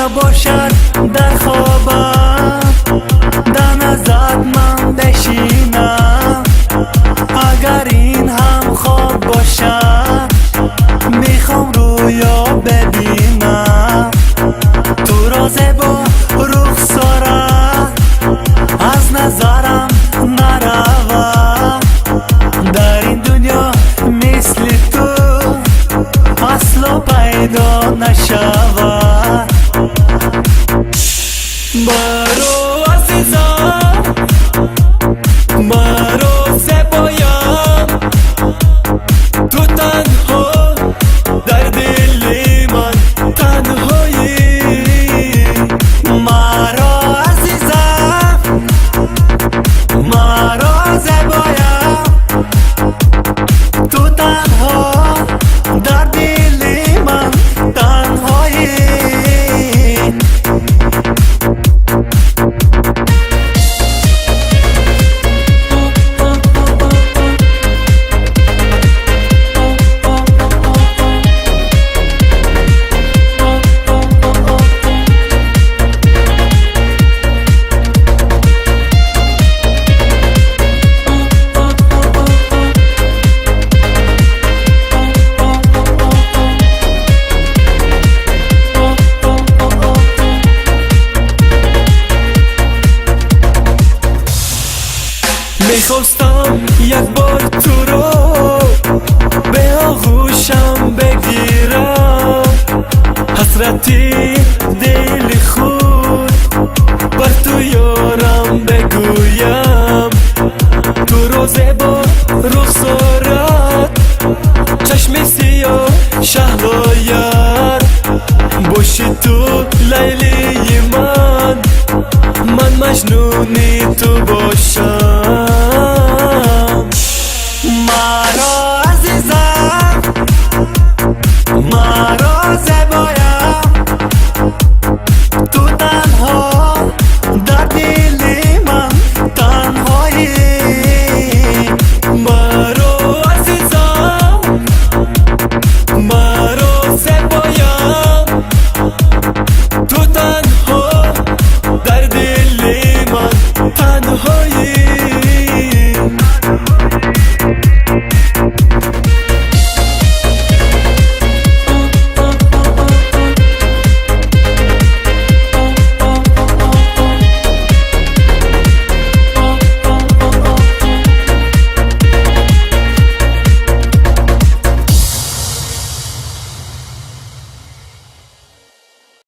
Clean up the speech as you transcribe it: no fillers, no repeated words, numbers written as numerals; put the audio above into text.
نباشد در خوابم در نظرت من بشینم. اگر این هم خواب باشد میخوام رویا ببینم. تو را زیبا رخسارت از نظرم نرود. در این دنیا مثل تو اصلا پیدا نشود. برو عزیزم برو زیبایم، تو تنها در دل من تنهایی. مرا عزیزم مرا زیبایم، تو تنها در دل من تنهایی. میخواستم یک بار تو رو به آغوشم بگیرم، حسرتی دل خود بر تو یارم بگویم. تو رو زیبا رخسارت چشم سیاه شهلایر باشی تو لیلی من مجنونی تو باشم. مرا عزیزم مرا زیبایم، تو تنها در دل من تنهایی. مرا عزیزم